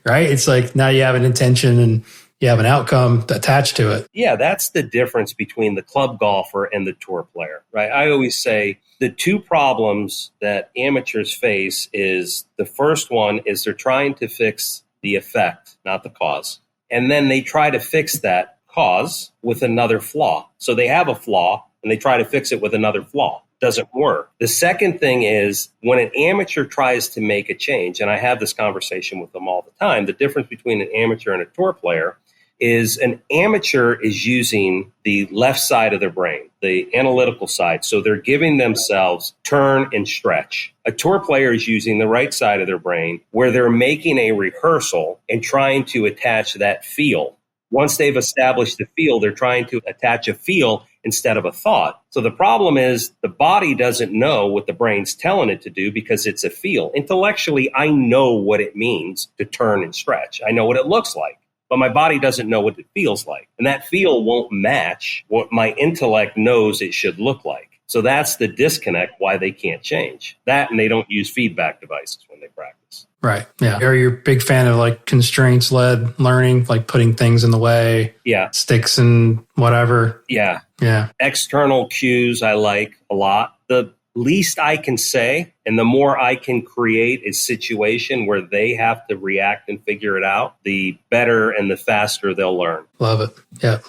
Right? It's now you have an intention and you have an outcome attached to it. Yeah, that's the difference between the club golfer and the tour player, right? I always say the two problems that amateurs face is the first one is they're trying to fix the effect, not the cause. And then they try to fix that cause with another flaw. So they have a flaw and they try to fix it with another flaw. Doesn't work. The second thing is when an amateur tries to make a change, and I have this conversation with them all the time, the difference between an amateur and a tour player is an amateur is using the left side of their brain, the analytical side. So they're giving themselves turn and stretch. A tour player is using the right side of their brain where they're making a rehearsal and trying to attach that feel. Once they've established the feel, they're trying to attach a feel instead of a thought. So the problem is the body doesn't know what the brain's telling it to do because it's a feel. Intellectually, I know what it means to turn and stretch. I know what it looks like. But my body doesn't know what it feels like. And that feel won't match what my intellect knows it should look like. So that's the disconnect why they can't change. That and they don't use feedback devices when they practice. Right. Yeah. Are you a big fan of like constraints-led learning, like putting things in the way? Yeah. Sticks and whatever? Yeah. Yeah. External cues I like a lot. The least I can say and the more I can create a situation where they have to react and figure it out, the better and the faster they'll learn. Love it. Yeah,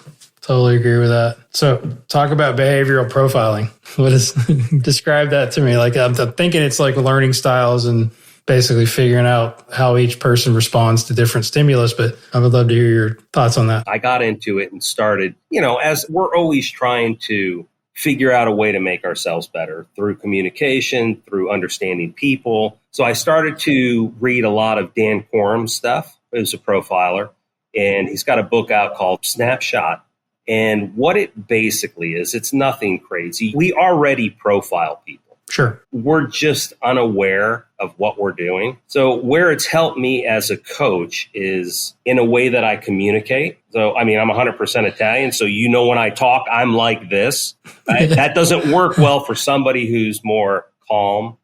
totally agree with that. So talk about behavioral profiling. What is, describe that to me. Like I'm thinking it's like learning styles and basically figuring out how each person responds to different stimulus, but I would love to hear your thoughts on that. I got into it and started, as we're always trying to figure out a way to make ourselves better through communication, through understanding people. So I started to read a lot of Dan Quorum's stuff, who's a profiler, and he's got a book out called Snapshot. And what it basically is, it's nothing crazy. We already profile people. Sure. We're just unaware of what we're doing. So where it's helped me as a coach is in a way that I communicate. So, I'm 100% Italian. So, when I talk, I'm like this. That doesn't work well for somebody who's more calm,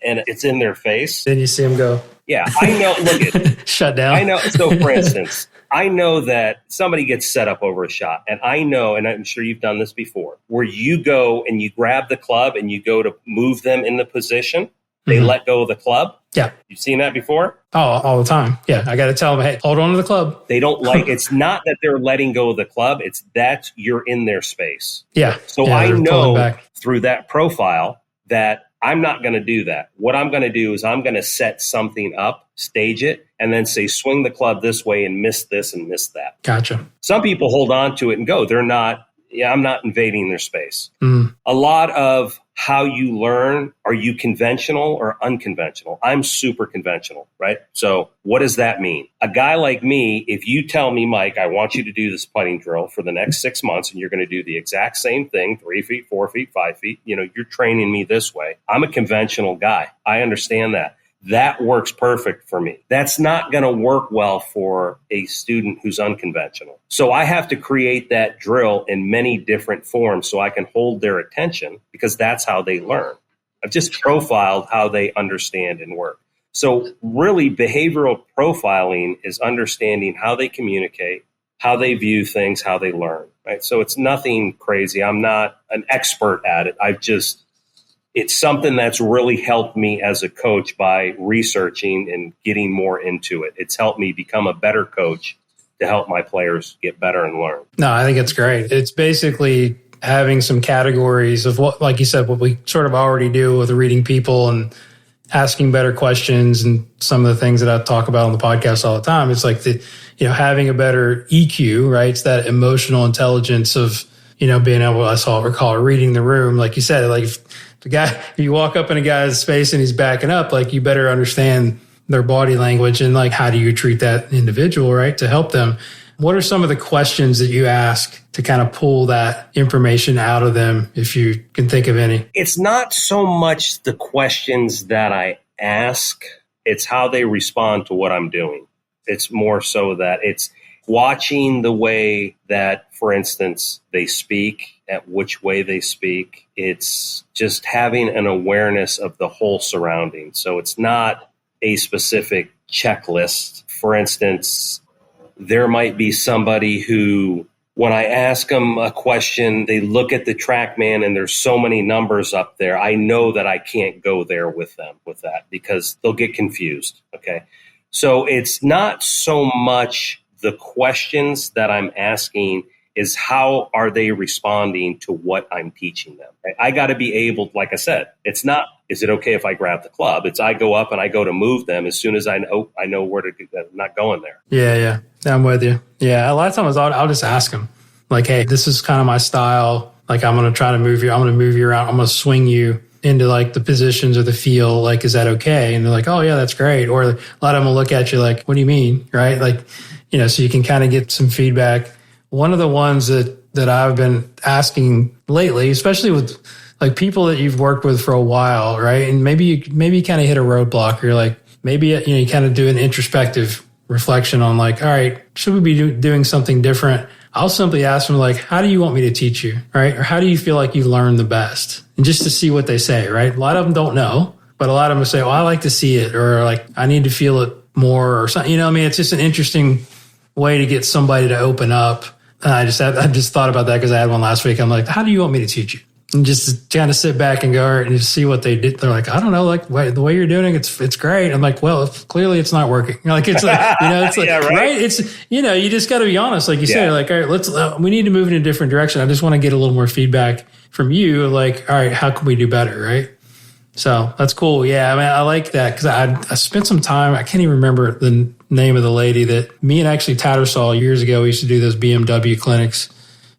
and it's in their face. Then you see them go. Yeah, I know. Look at shut down. I know. So, for instance, I know that somebody gets set up over a shot, and I know, and I'm sure you've done this before, where you go and you grab the club and you go to move them in the position. They let go of the club. Yeah. You've seen that before? Oh, all the time. Yeah. I got to tell them, hey, hold on to the club. They don't like, it's not that they're letting go of the club. It's that you're in their space. Yeah. So yeah, I know through that profile that I'm not going to do that. What I'm going to do is I'm going to set something up, stage it, and then say, swing the club this way and miss this and miss that. Gotcha. Some people hold on to it and go. They're not, I'm not invading their space. Mm. A lot of how you learn, are you conventional or unconventional? I'm super conventional, right? So what does that mean? A guy like me, if you tell me, Mike, I want you to do this putting drill for the next 6 months and you're going to do the exact same thing, 3 feet, 4 feet, 5 feet, you're training me this way. I'm a conventional guy. I understand that. That works perfect for me. That's not going to work well for a student who's unconventional. So I have to create that drill in many different forms so I can hold their attention because that's how they learn. I've just profiled how they understand and work. So really behavioral profiling is understanding how they communicate, how they view things, how they learn, right? So it's nothing crazy. I'm not an expert at it. It's something that's really helped me as a coach by researching and getting more into it. It's helped me become a better coach to help my players get better and learn. No, I think it's great. It's basically having some categories of what, like you said, what we sort of already do with reading people and asking better questions and some of the things that I talk about on the podcast all the time. It's like having a better EQ, right? It's that emotional intelligence of, being able, recall reading the room. Like you said, like if you walk up in a guy's space and he's backing up, like you better understand their body language and like, how do you treat that individual, right? To help them. What are some of the questions that you ask to kind of pull that information out of them, if you can think of any? It's not so much the questions that I ask, it's how they respond to what I'm doing. It's more so that it's watching the way that, for instance, they speak, at which way they speak. It's just having an awareness of the whole surrounding. So it's not a specific checklist. For instance, there might be somebody who, when I ask them a question, they look at the TrackMan and there's so many numbers up there. I know that I can't go there with them with that because they'll get confused. Okay. So it's not so much the questions that I'm asking is how are they responding to what I'm teaching them? I got to be able, like I said, it's not, is it okay if I grab the club? It's I go up and I go to move them as soon as I know where to go. I'm not going there. Yeah. I'm with you. Yeah. A lot of times I'll just ask them like, hey, this is kind of my style. Like, I'm going to try to move you. I'm going to move you around. I'm going to swing you into like the positions or the feel. Like, is that okay? And they're like, oh yeah, that's great. Or a lot of them will look at you like, what do you mean? Right. Like, so you can kind of get some feedback. One of the ones that I've been asking lately, especially with like people that you've worked with for a while, right? And maybe you kind of hit a roadblock. You're like, maybe, you kind of do an introspective reflection on like, all right, should we be doing something different? I'll simply ask them like, how do you want me to teach you? Right. Or how do you feel like you learned the best? And just to see what they say, right? A lot of them don't know, but a lot of them will say, oh, I like to see it, or like, I need to feel it more, or something. It's just an interesting way to get somebody to open up. I just thought about that because I had one last week. I'm like, how do you want me to teach you? And just kind of sit back and go and just see what they did. They're like, I don't know, like the way you're doing it, it's great. I'm like, well, clearly it's not working. Like, it's like, it's like, yeah, right? It's, you just got to be honest. Like you said, like, all right, we need to move in a different direction. I just want to get a little more feedback from you. Like, all right, how can we do better? Right. So that's cool. Yeah. I mean, I like that because I spent some time, I can't even remember the name of the lady that me and actually Tattersall years ago, we used to do those BMW clinics,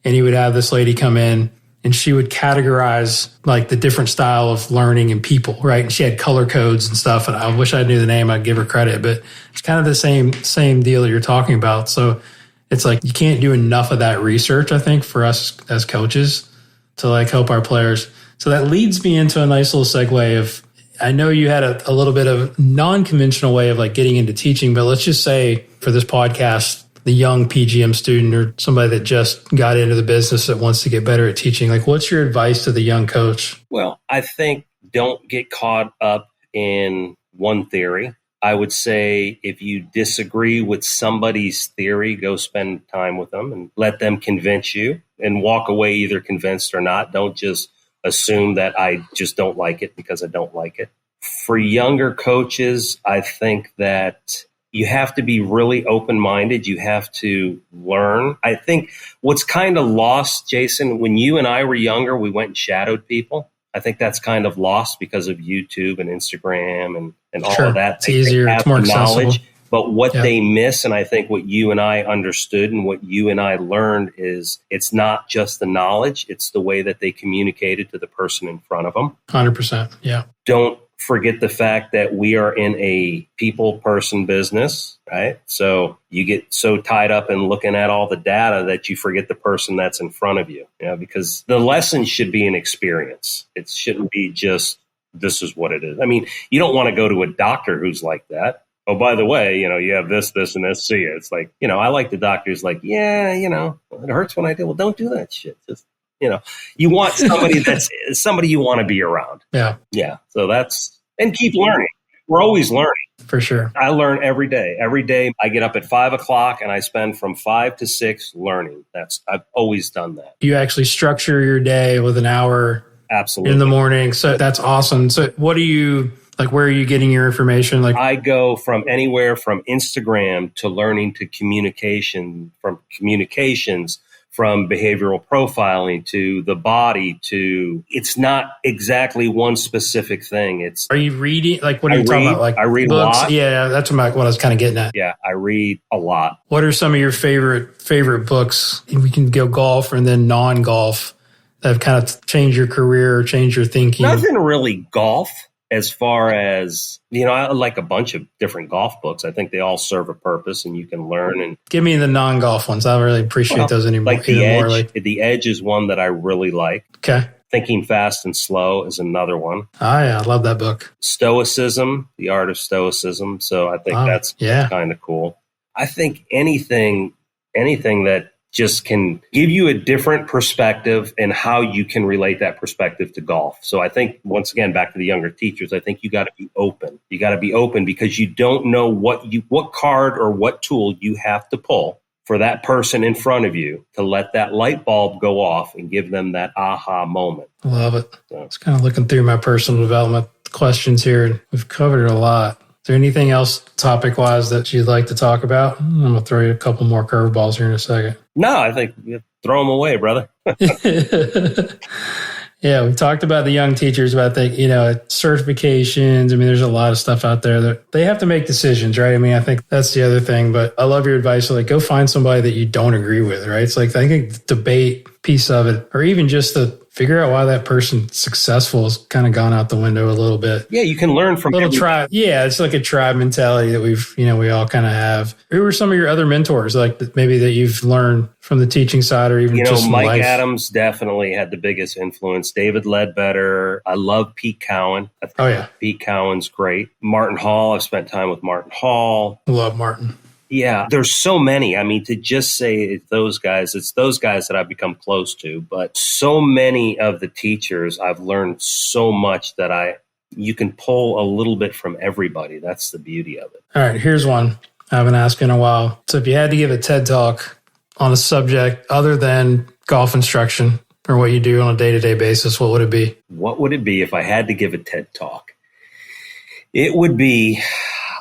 and he would have this lady come in and she would categorize like the different style of learning and people, right? And she had color codes and stuff. And I wish I knew the name, I'd give her credit, but it's kind of the same deal that you're talking about. So it's like, you can't do enough of that research, I think, for us as coaches to like help our players. So that leads me into a nice little segue of, I know you had a little bit of non-conventional way of like getting into teaching, but let's just say for this podcast, the young PGM student or somebody that just got into the business that wants to get better at teaching, like what's your advice to the young coach? Well, I think don't get caught up in one theory. I would say if you disagree with somebody's theory, go spend time with them and let them convince you and walk away either convinced or not. Don't just assume that I just don't like it because I don't like it. For younger coaches, I think that you have to be really open-minded. You have to learn. I think what's kind of lost, Jason, when you and I were younger, we went and shadowed people. I think that's kind of lost because of YouTube and Instagram and all of that. It's easier, it's more accessible. But what they miss, and I think what you and I understood and what you and I learned is it's not just the knowledge, it's the way that they communicated to the person in front of them. 100%, yeah. Don't forget the fact that we are in a people-person business, right? So you get so tied up in looking at all the data that you forget the person that's in front of you, because the lesson should be an experience. It shouldn't be just, this is what it is. I mean, you don't want to go to a doctor who's like that. Oh, by the way, you have this, and this. See, it's like, I like the doctors like, it hurts when I do. Well, don't do that shit. Just, you want somebody that's somebody you want to be around. Yeah. Yeah. So and keep learning. We're always learning. For sure. I learn every day. Every day I get up at 5:00 and I spend from 5 to 6 learning. I've always done that. You actually structure your day with an hour. Absolutely. In the morning. So that's awesome. So what do you... Like, where are you getting your information? Like, I go from anywhere from Instagram to learning to communication, from communications, from behavioral profiling to the body to, it's not exactly one specific thing. Are you reading? Like, what are you talking about? Like, I read books? a lot. Yeah, that's what I was kind of getting at. Yeah, I read a lot. What are some of your favorite books? We can go golf and then non-golf that have kind of changed your career or changed your thinking. Nothing really golf. As far as, I like a bunch of different golf books. I think they all serve a purpose and you can learn. And give me the non-golf ones. I don't really appreciate those anymore. Like The Edge. The Edge is one that I really like. Okay. Thinking Fast and Slow is another one. Oh, yeah. I love that book. Stoicism, The Art of Stoicism. So I think that's kind of cool. I think anything that just can give you a different perspective and how you can relate that perspective to golf. So I think, once again, back to the younger teachers, I think you got to be open. You got to be open because you don't know what card or what tool you have to pull for that person in front of you to let that light bulb go off and give them that aha moment. Love it. So. It's kind of looking through my personal development questions here, and we've covered a lot. Is there anything else topic-wise that you'd like to talk about? I'm going to throw you a couple more curveballs here in a second. No, I think you throw them away, brother. Yeah, we've talked about the young teachers, about the, certifications. I mean, there's a lot of stuff out there that they have to make decisions, right? I mean, I think that's the other thing, but I love your advice. Like, go find somebody that you don't agree with, right? It's like, I think the debate piece of it, or even just the figure out why that person's successful has kind of gone out the window a little bit. Yeah, you can learn from little tribe. Yeah, it's like a tribe mentality that we all kind of have. Who were some of your other mentors, like maybe that you've learned from the teaching side, or even just Mike life? Adams definitely had the biggest influence. David Ledbetter. I love Pete Cowan. Oh yeah, Pete Cowan's great. Martin Hall. I've spent time with Martin Hall. I love Martin. Yeah, there's so many. I mean, to just say it's those guys that I've become close to. But so many of the teachers, I've learned so much that you can pull a little bit from everybody. That's the beauty of it. All right, here's one I haven't asked in a while. So if you had to give a TED Talk on a subject other than golf instruction or what you do on a day-to-day basis, what would it be? What would it be if I had to give a TED Talk? It would be,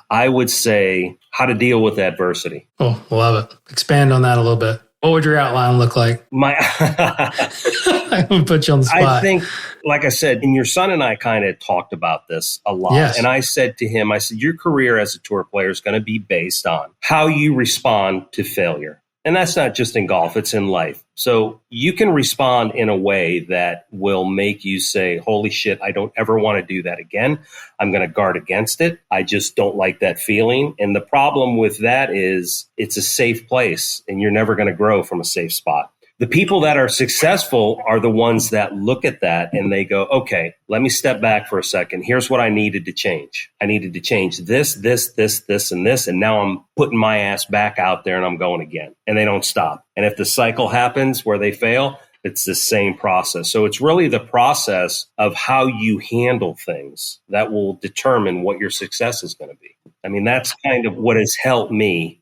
I would say, how to deal with adversity. Oh, love it. Expand on that a little bit. What would your outline look like? I'm going to put you on the spot. I think, like I said, and your son and I kind of talked about this a lot. Yes. And I said to him, your career as a tour player is going to be based on how you respond to failure. And that's not just in golf, it's in life. So you can respond in a way that will make you say, holy shit, I don't ever want to do that again. I'm going to guard against it. I just don't like that feeling. And the problem with that is it's a safe place and you're never going to grow from a safe spot. The people that are successful are the ones that look at that and they go, okay, let me step back for a second. Here's what I needed to change. I needed to change this, and this. And now I'm putting my ass back out there and I'm going again. And they don't stop. And if the cycle happens where they fail, it's the same process. So it's really the process of how you handle things that will determine what your success is going to be. I mean, that's kind of what has helped me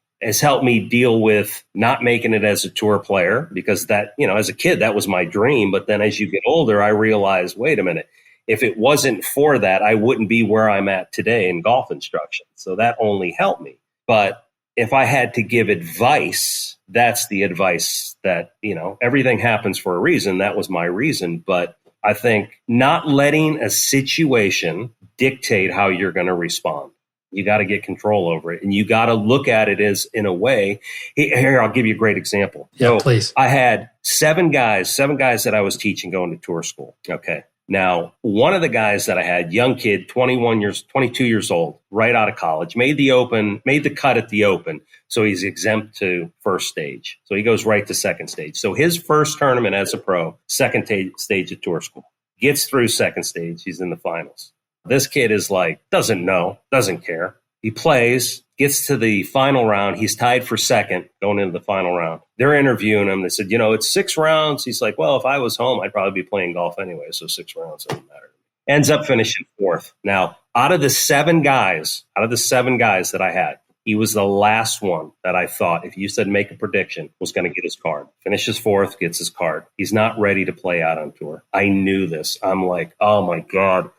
deal with not making it as a tour player, because that, as a kid, that was my dream. But then as you get older, I realized, wait a minute, if it wasn't for that, I wouldn't be where I'm at today in golf instruction. So that only helped me. But if I had to give advice, that's the advice that, everything happens for a reason. That was my reason. But I think not letting a situation dictate how you're going to respond. You got to get control over it, and you got to look at it as, in a way. Here, I'll give you a great example. Yeah, please. I had seven guys that I was teaching going to tour school. Okay. Now, one of the guys that I had, young kid, 22 years old, right out of college, made the cut at the Open. So he's exempt to first stage. So he goes right to second stage. So his first tournament as a pro, second stage at tour school, gets through second stage. He's in the finals. This kid is doesn't know, doesn't care. He plays, gets to the final round. He's tied for second going into the final round. They're interviewing him. They said, it's 6 rounds. He's like, well, if I was home, I'd probably be playing golf anyway. So 6 rounds doesn't matter. Ends up finishing 4th. Now, out of the seven guys that I had, he was the last one that I thought, if you said make a prediction, was going to get his card. Finishes 4th, gets his card. He's not ready to play out on tour. I knew this. I'm like, oh my God.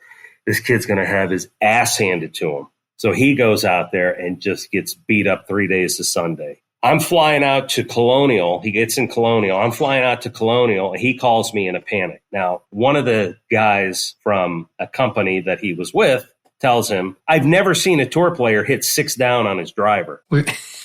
This kid's going to have his ass handed to him. So he goes out there and just gets beat up 3 days to Sunday. I'm flying out to Colonial. He gets in Colonial. I'm flying out to Colonial. He calls me in a panic. Now, one of the guys from a company that he was with tells him, I've never seen a tour player hit 6 down on his driver.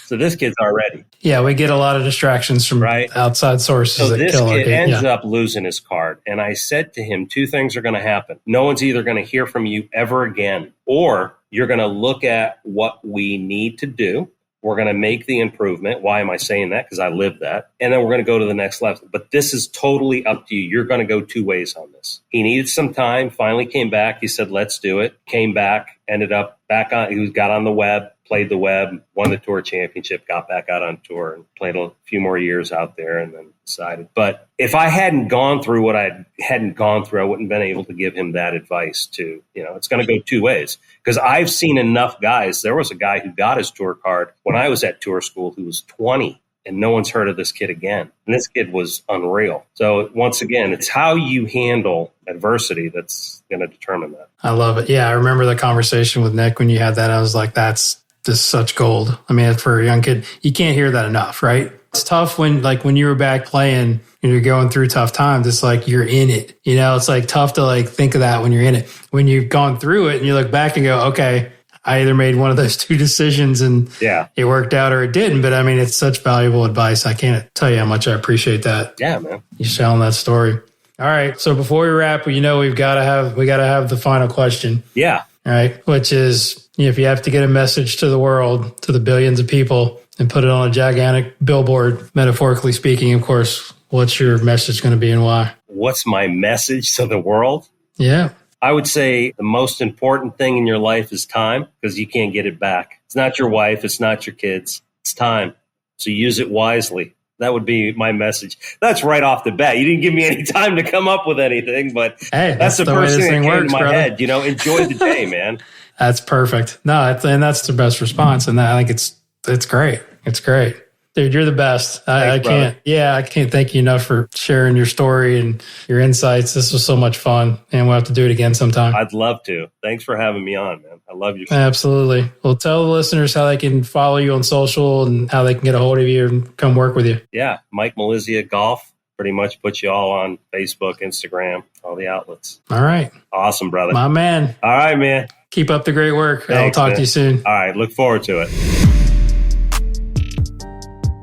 So this kid's already. Yeah, we get a lot of distractions from outside sources. So this kid ends up losing his card. And I said to him, 2 things are going to happen. No one's either going to hear from you ever again, or you're going to look at what we need to do. We're going to make the improvement. Why am I saying that? Because I lived that. And then we're going to go to the next level. But this is totally up to you. You're going to go 2 ways on this. He needed some time, finally came back. He said, let's do it. Came back. ended up back on. He got on the web, played the web, won the tour championship, got back out on tour, and played a few more years out there, and then decided. But if I hadn't gone through what I hadn't gone through, I wouldn't have been able to give him that advice. To it's going to go two ways, because I've seen enough guys. There was a guy who got his tour card when I was at tour school who was 20. And no one's heard of this kid again. And this kid was unreal. So once again, it's how you handle adversity that's going to determine that. I love it. Yeah, I remember the conversation with Nick when you had that. I was like, that's just such gold. I mean, for a young kid, you can't hear that enough, right? It's tough when you were back playing and you're going through tough times. It's like you're in it. It's like tough to think of that when you're in it. When you've gone through it and you look back and go, okay, I either made one of those two decisions and it worked out or it didn't. But I mean, it's such valuable advice. I can't tell you how much I appreciate that. Yeah, man. You telling that story. All right. So before we wrap, we've got to have the final question. Yeah. All right. Which is, if you have to get a message to the world, to the billions of people, and put it on a gigantic billboard, metaphorically speaking, of course, what's your message going to be and why? What's my message to the world? Yeah. I would say the most important thing in your life is time, because you can't get it back. It's not your wife. It's not your kids. It's time. So use it wisely. That would be my message. That's right off the bat. You didn't give me any time to come up with anything, but hey, that's the first thing that came to my head. Enjoy the day, man. That's perfect. No, and that's the best response. And I think it's great. It's great. Dude, you're the best. Thanks, I can't thank you enough for sharing your story and your insights. This was so much fun, and we'll have to do it again sometime. I'd love to. Thanks for having me on, man. I love you. Absolutely. Well, tell the listeners how they can follow you on social and how they can get a hold of you and come work with you. Yeah. Mike Malizia Golf. Pretty much put you all on Facebook, Instagram, all the outlets. All right. Awesome, brother. My man. All right, man. Keep up the great work. Thanks, I'll talk to you soon. All right. Look forward to it.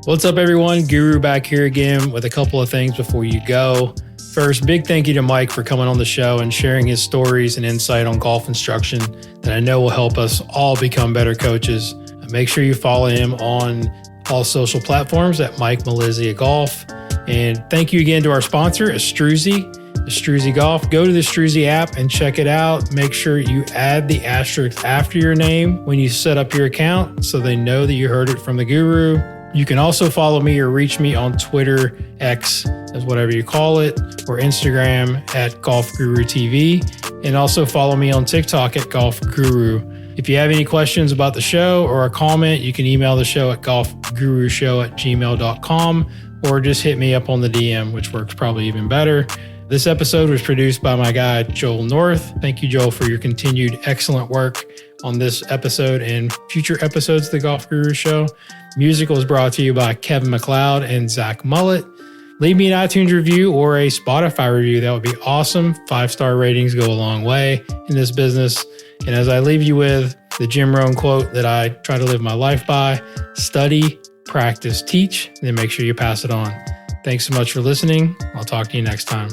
What's up, everyone? Guru back here again with a couple of things before you go. First, big thank you to Mike for coming on the show and sharing his stories and insight on golf instruction that I know will help us all become better coaches. Make sure you follow him on all social platforms at Mike Malizia Golf. And thank you again to our sponsor, Estruzi Golf. Go to the Estruzi app and check it out. Make sure you add the asterisk after your name when you set up your account so they know that you heard it from the guru. You can also follow me or reach me on Twitter, X, as whatever you call it, or Instagram at Golf Guru TV, and also follow me on TikTok at Golf Guru. If you have any questions about the show or a comment, you can email the show at golfgurushow@gmail.com or just hit me up on the DM, which works probably even better. This episode was produced by my guy, Joel North. Thank you, Joel, for your continued excellent work on this episode and future episodes of the Golf Guru Show. Music was brought to you by Kevin MacLeod and Zach Mullet. Leave me an iTunes review or a Spotify review. That would be awesome. 5-star ratings go a long way in this business. And as I leave you with the Jim Rohn quote that I try to live my life by, study, practice, teach, and then make sure you pass it on. Thanks so much for listening. I'll talk to you next time.